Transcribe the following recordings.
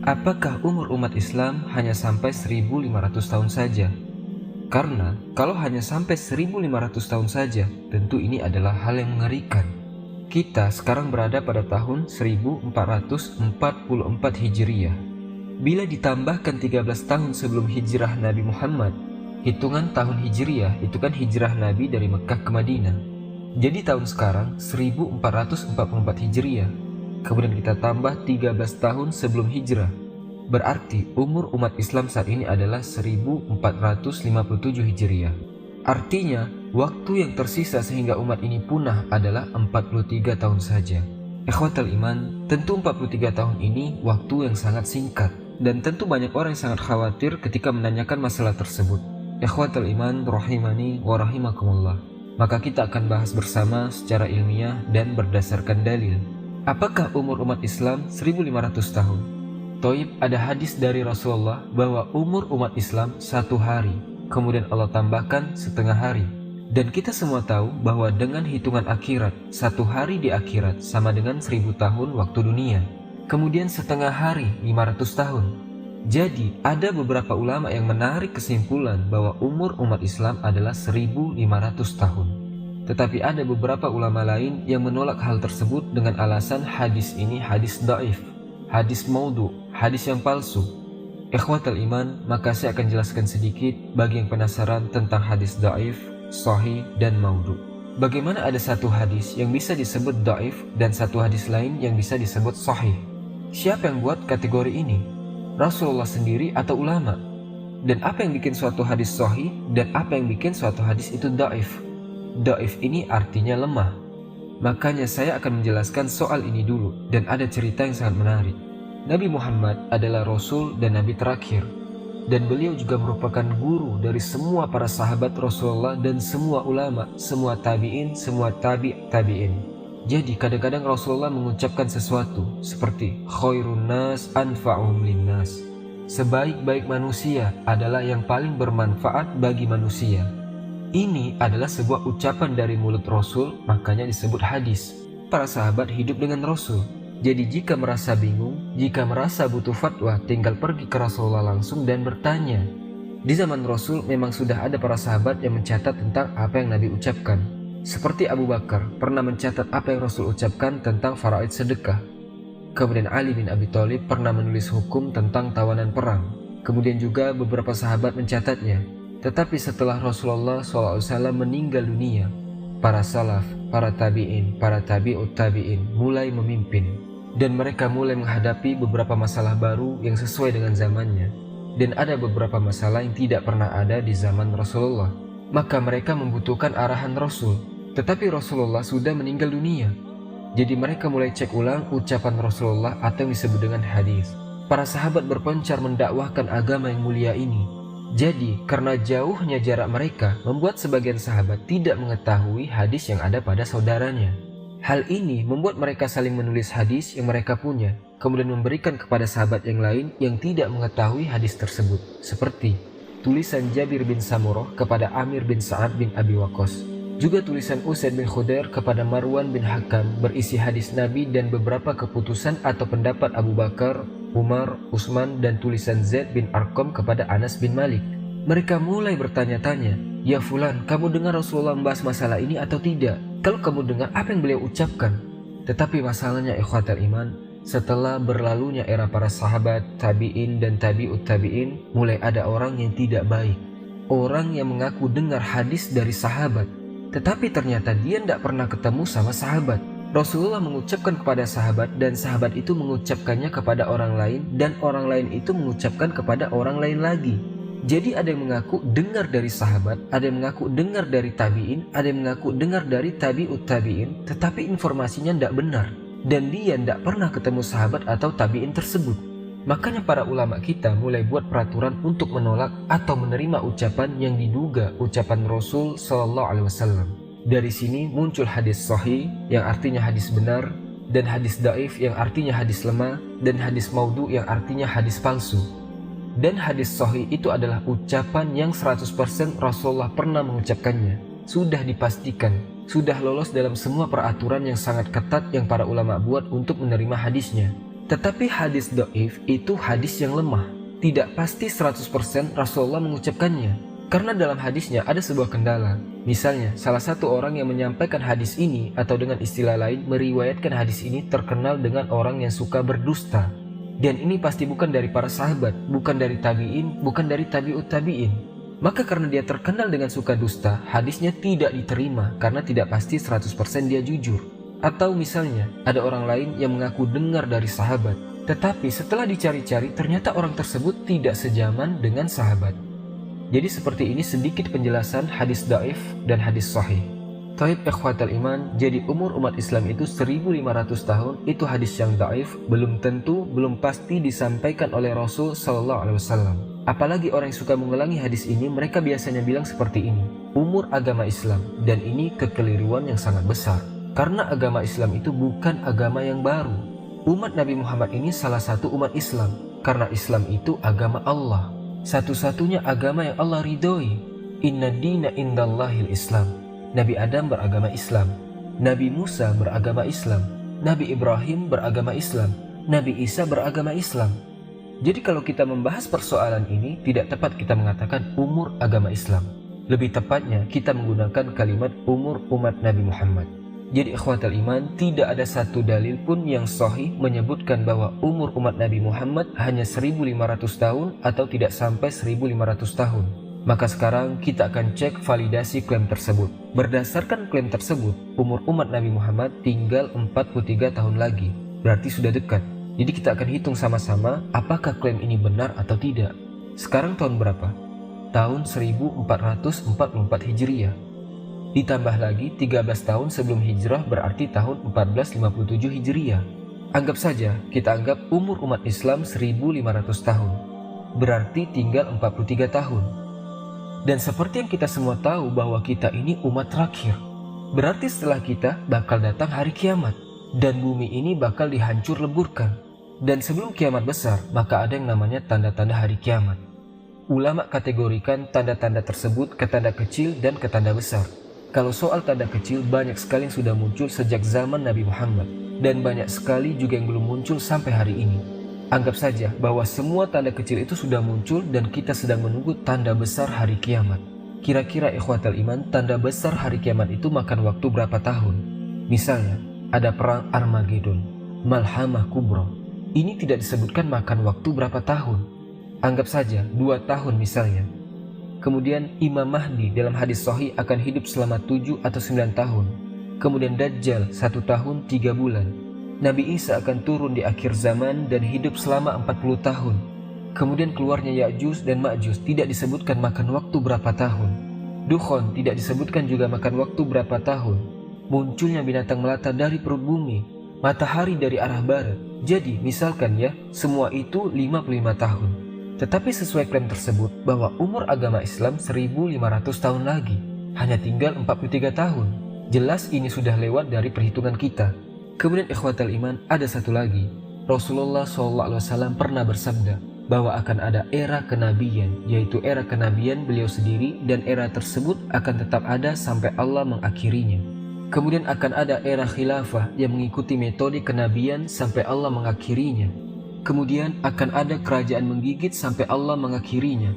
Apakah umur umat Islam hanya sampai 1500 tahun saja? Karena kalau hanya sampai 1500 tahun saja, tentu ini adalah hal yang mengerikan. Kita sekarang berada pada tahun 1444 Hijriah. Bila ditambahkan 13 tahun sebelum hijrah Nabi Muhammad, hitungan tahun Hijriah itu kan hijrah Nabi dari Mekah ke Madinah. Jadi tahun sekarang 1444 Hijriah. Kemudian kita tambah 13 tahun sebelum hijrah. Berarti umur umat Islam saat ini adalah 1457 Hijriah. Artinya, waktu yang tersisa sehingga umat ini punah adalah 43 tahun saja. Ikhwatal iman, tentu 43 tahun ini waktu yang sangat singkat. Dan tentu banyak orang yang sangat khawatir ketika menanyakan masalah tersebut. Ikhwatal iman, rahimani wa rahimakumullah. Maka kita akan bahas bersama secara ilmiah dan berdasarkan dalil. Apakah umur umat Islam 1500 tahun? Toib, ada hadis dari Rasulullah bahwa umur umat Islam 1 hari, kemudian Allah tambahkan setengah hari. Dan kita semua tahu bahwa dengan hitungan akhirat, 1 hari di akhirat sama dengan 1000 tahun waktu dunia. Kemudian setengah hari 500 tahun. Jadi ada beberapa ulama yang menarik kesimpulan bahwa umur umat Islam adalah 1500 tahun. Tetapi ada beberapa ulama lain yang menolak hal tersebut dengan alasan hadis ini hadis dhaif, hadis maudhu, hadis yang palsu. Ikhwatal iman, maka saya akan jelaskan sedikit bagi yang penasaran tentang hadis dhaif, sahih, dan maudhu. Bagaimana ada satu hadis yang bisa disebut dhaif dan satu hadis lain yang bisa disebut sahih? Siapa yang buat kategori ini? Rasulullah sendiri atau ulama? Dan apa yang bikin suatu hadis sahih dan apa yang bikin suatu hadis itu dhaif? Dhaif ini artinya lemah. Makanya saya akan menjelaskan soal ini dulu, dan ada cerita yang sangat menarik. Nabi Muhammad adalah Rasul dan Nabi terakhir, dan beliau juga merupakan guru dari semua para sahabat Rasulullah dan semua ulama, semua tabi'in, semua tabi'in. Jadi kadang-kadang Rasulullah mengucapkan sesuatu seperti khairun nas anfa'uhum linnas. Sebaik-baik manusia adalah yang paling bermanfaat bagi manusia. Ini adalah sebuah ucapan dari mulut Rasul, makanya disebut hadis. Para sahabat hidup dengan Rasul. Jadi jika merasa bingung, jika merasa butuh fatwa, tinggal pergi ke Rasulullah langsung dan bertanya. Di zaman Rasul memang sudah ada para sahabat yang mencatat tentang apa yang Nabi ucapkan. Seperti Abu Bakar pernah mencatat apa yang Rasul ucapkan tentang faraid sedekah. Kemudian Ali bin Abi Thalib pernah menulis hukum tentang tawanan perang. Kemudian juga beberapa sahabat mencatatnya. Tetapi setelah Rasulullah SAW meninggal dunia, para salaf, para tabi'in, para tabi'ut tabi'in mulai memimpin. Dan mereka mulai menghadapi beberapa masalah baru yang sesuai dengan zamannya. Dan ada beberapa masalah yang tidak pernah ada di zaman Rasulullah. Maka mereka membutuhkan arahan Rasul. Tetapi Rasulullah sudah meninggal dunia. Jadi mereka mulai cek ulang ucapan Rasulullah atau yang disebut dengan hadis. Para sahabat berpencar mendakwahkan agama yang mulia ini. Jadi, karena jauhnya jarak mereka, membuat sebagian sahabat tidak mengetahui hadis yang ada pada saudaranya. Hal ini membuat mereka saling menulis hadis yang mereka punya, kemudian memberikan kepada sahabat yang lain yang tidak mengetahui hadis tersebut. Seperti tulisan Jabir bin Samurah kepada Amir bin Sa'ad bin Abi Waqqas. Juga tulisan Usaid bin Khudair kepada Marwan bin Hakam berisi hadis Nabi dan beberapa keputusan atau pendapat Abu Bakar, Umar, Utsman, dan tulisan Zaid bin Arqam kepada Anas bin Malik. Mereka mulai bertanya-tanya, "Ya fulan, kamu dengar Rasulullah membahas masalah ini atau tidak? Kalau kamu dengar, apa yang beliau ucapkan?" Tetapi masalahnya ikhwatal iman, setelah berlalunya era para sahabat, tabi'in, dan tabi'ut tabi'in, mulai ada orang yang tidak baik. Orang yang mengaku dengar hadis dari sahabat, tetapi ternyata dia tidak pernah ketemu sama sahabat. Rasulullah mengucapkan kepada sahabat dan sahabat itu mengucapkannya kepada orang lain dan orang lain itu mengucapkan kepada orang lain lagi. Jadi ada yang mengaku dengar dari sahabat, ada yang mengaku dengar dari tabi'in, ada yang mengaku dengar dari tabi'ut tabi'in, tetapi informasinya tidak benar dan dia tidak pernah ketemu sahabat atau tabi'in tersebut. Makanya para ulama kita mulai buat peraturan untuk menolak atau menerima ucapan yang diduga ucapan Rasul SAW. Dari sini muncul hadis sahih yang artinya hadis benar, dan hadis dhaif yang artinya hadis lemah, dan hadis maudhu yang artinya hadis palsu. Dan hadis sahih itu adalah ucapan yang 100% Rasulullah pernah mengucapkannya. Sudah dipastikan, sudah lolos dalam semua peraturan yang sangat ketat yang para ulama buat untuk menerima hadisnya. Tetapi hadis dhaif itu hadis yang lemah. Tidak pasti 100% Rasulullah mengucapkannya. Karena dalam hadisnya ada sebuah kendala. Misalnya, salah satu orang yang menyampaikan hadis ini atau dengan istilah lain meriwayatkan hadis ini terkenal dengan orang yang suka berdusta. Dan ini pasti bukan dari para sahabat, bukan dari tabi'in, bukan dari tabi'ut tabi'in. Maka karena dia terkenal dengan suka dusta, hadisnya tidak diterima karena tidak pasti 100% dia jujur. Atau misalnya, ada orang lain yang mengaku dengar dari sahabat, tetapi setelah dicari-cari ternyata orang tersebut tidak sejaman dengan sahabat. Jadi seperti ini sedikit penjelasan hadis dhaif dan hadis sahih. Taib ikhwatal iman, jadi umur umat Islam itu 1500 tahun, itu hadis yang dhaif, belum tentu, belum pasti disampaikan oleh Rasul SAW. Apalagi orang yang suka mengulangi hadis ini, mereka biasanya bilang seperti ini, umur agama Islam, dan ini kekeliruan yang sangat besar. Karena agama Islam itu bukan agama yang baru. Umat Nabi Muhammad ini salah satu umat Islam, karena Islam itu agama Allah. Satu-satunya agama yang Allah ridhoi. Inna dina indallahil Islam. Nabi Adam beragama Islam, Nabi Musa beragama Islam, Nabi Ibrahim beragama Islam, Nabi Isa beragama Islam. Jadi kalau kita membahas persoalan ini, tidak tepat kita mengatakan umur agama Islam. Lebih tepatnya kita menggunakan kalimat umur umat Nabi Muhammad. Jadi ikhwatal iman, tidak ada satu dalil pun yang sahih menyebutkan bahwa umur umat Nabi Muhammad hanya 1500 tahun atau tidak sampai 1500 tahun. Maka sekarang kita akan cek validasi klaim tersebut. Berdasarkan klaim tersebut, umur umat Nabi Muhammad tinggal 43 tahun lagi. Berarti sudah dekat. Jadi kita akan hitung sama-sama apakah klaim ini benar atau tidak. Sekarang tahun berapa? Tahun 1444 Hijriah. Ditambah lagi 13 tahun sebelum hijrah berarti tahun 1457 Hijriah. Anggap saja, kita anggap umur umat Islam 1500 tahun. Berarti tinggal 43 tahun. Dan seperti yang kita semua tahu bahwa kita ini umat terakhir. Berarti setelah kita bakal datang hari kiamat. Dan bumi ini bakal dihancur leburkan. Dan sebelum kiamat besar, maka ada yang namanya tanda-tanda hari kiamat. Ulama kategorikan tanda-tanda tersebut ke tanda kecil dan ke tanda besar. Kalau soal tanda kecil, banyak sekali yang sudah muncul sejak zaman Nabi Muhammad. Dan banyak sekali juga yang belum muncul sampai hari ini. Anggap saja bahwa semua tanda kecil itu sudah muncul dan kita sedang menunggu tanda besar hari kiamat. Kira-kira ikhwatal iman, tanda besar hari kiamat itu makan waktu berapa tahun? Misalnya, ada perang Armageddon, Malhamah Kubra. Ini tidak disebutkan makan waktu berapa tahun. Anggap saja 2 tahun misalnya. Kemudian Imam Mahdi dalam hadis sahih akan hidup selama 7 atau 9 tahun. Kemudian Dajjal 1 tahun 3 bulan. Nabi Isa akan turun di akhir zaman dan hidup selama 40 tahun. Kemudian keluarnya Ya'juj dan Ma'juj tidak disebutkan makan waktu berapa tahun. Dukhon tidak disebutkan juga makan waktu berapa tahun. Munculnya binatang melata dari perut bumi, matahari dari arah barat. Jadi misalkan ya, semua itu 55 tahun. Tetapi sesuai klaim tersebut bahwa umur agama Islam 1500 tahun lagi, hanya tinggal 43 tahun. Jelas ini sudah lewat dari perhitungan kita. Kemudian ikhwatal iman, ada satu lagi. Rasulullah SAW pernah bersabda bahwa akan ada era kenabian, yaitu era kenabian beliau sendiri, dan era tersebut akan tetap ada sampai Allah mengakhirinya. Kemudian akan ada era khilafah yang mengikuti metode kenabian sampai Allah mengakhirinya. Kemudian akan ada kerajaan menggigit sampai Allah mengakhirinya.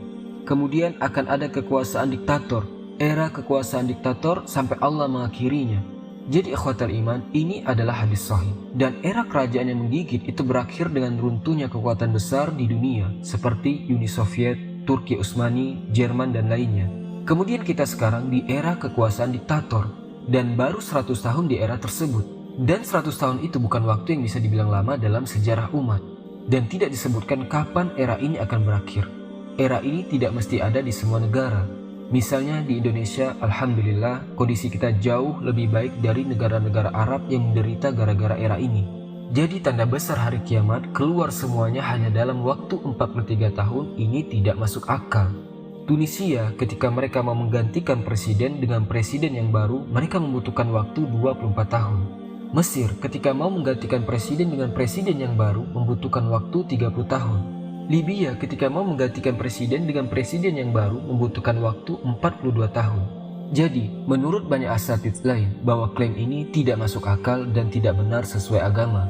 Kemudian akan ada kekuasaan diktator, era kekuasaan diktator sampai Allah mengakhirinya. Jadi ikhwatal iman, ini adalah hadis sahih. Dan era kerajaan yang menggigit itu berakhir dengan runtuhnya kekuatan besar di dunia, seperti Uni Soviet, Turki Utsmani, Jerman dan lainnya. Kemudian kita sekarang di era kekuasaan diktator, dan baru 100 tahun di era tersebut. Dan 100 tahun itu bukan waktu yang bisa dibilang lama dalam sejarah umat. Dan tidak disebutkan kapan era ini akan berakhir. Era ini tidak mesti ada di semua negara. Misalnya di Indonesia, alhamdulillah kondisi kita jauh lebih baik dari negara-negara Arab yang menderita gara-gara era ini. Jadi tanda besar hari kiamat keluar semuanya hanya dalam waktu 43 tahun, ini tidak masuk akal. Tunisia ketika mereka mau menggantikan presiden dengan presiden yang baru, mereka membutuhkan waktu 24 tahun. Mesir ketika mau menggantikan presiden dengan presiden yang baru membutuhkan waktu 30 tahun. Libya ketika mau menggantikan presiden dengan presiden yang baru membutuhkan waktu 42 tahun. Jadi, menurut banyak asatidz lain bahwa klaim ini tidak masuk akal dan tidak benar sesuai agama.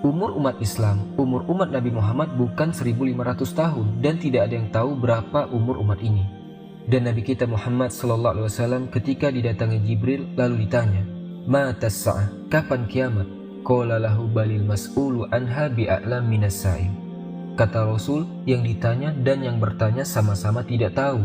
Umur umat Islam, umur umat Nabi Muhammad bukan 1500 tahun dan tidak ada yang tahu berapa umur umat ini. Dan Nabi kita Muhammad SAW ketika didatangi Jibril lalu ditanya, "Matas sa'ah, kapan kiamat?" Qala lahu balil mas'ulu anha bi'a'lam minas sa'im. Kata Rasul, yang ditanya dan yang bertanya sama-sama tidak tahu.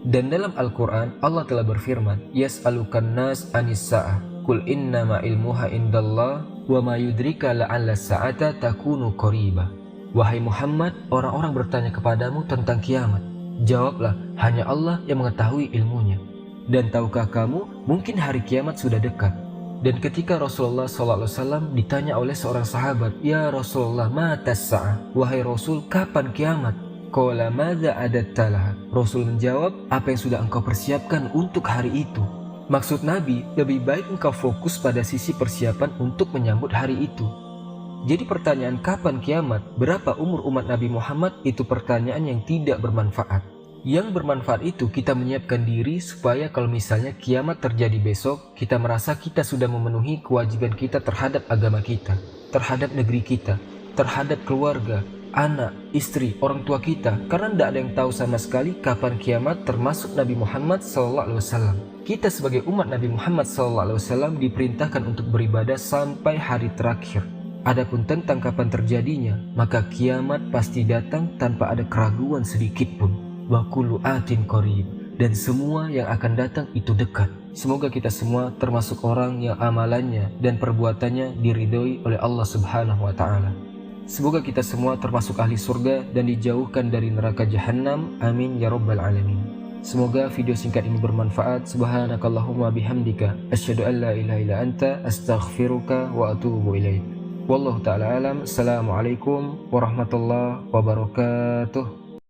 Dan dalam Al-Quran Allah telah berfirman, "Yas'alukan nas anis sa'ah, qul innama ilmuha indallah wa ma yudrika la'alla sa'ata takunu qariba." Wahai Muhammad, orang-orang bertanya kepadamu tentang kiamat. Jawablah, hanya Allah yang mengetahui ilmunya. Dan tahukah kamu, mungkin hari kiamat sudah dekat. Dan ketika Rasulullah SAW ditanya oleh seorang sahabat, "Ya Rasulullah, matas sa'ah?" Wahai Rasul, kapan kiamat? Qala madza adatta laha. Rasul menjawab, apa yang sudah engkau persiapkan untuk hari itu? Maksud Nabi, lebih baik engkau fokus pada sisi persiapan untuk menyambut hari itu. Jadi pertanyaan kapan kiamat, berapa umur umat Nabi Muhammad, itu pertanyaan yang tidak bermanfaat. Yang bermanfaat itu kita menyiapkan diri supaya kalau misalnya kiamat terjadi besok, kita merasa kita sudah memenuhi kewajiban kita terhadap agama kita, terhadap negeri kita, terhadap keluarga, anak, istri, orang tua kita. Karena tidak ada yang tahu sama sekali kapan kiamat, termasuk Nabi Muhammad SAW. Kita sebagai umat Nabi Muhammad SAW diperintahkan untuk beribadah sampai hari terakhir. Adapun tentang kapan terjadinya, maka kiamat pasti datang tanpa ada keraguan sedikit pun. Wa kullu atin qarib, dan semua yang akan datang itu dekat. Semoga kita semua termasuk orang yang amalannya dan perbuatannya diridhoi oleh Allah Subhanahu wa taala. Semoga kita semua termasuk ahli surga dan dijauhkan dari neraka jahanam. Amin ya rabbal alamin. Semoga video singkat ini bermanfaat. Subhanakallahumma bihamdika asyhadu an la ilaha illa anta astaghfiruka wa atubu ilaik. Wallahu ta'ala alam. Assalamualaikum warahmatullahi wabarakatuh.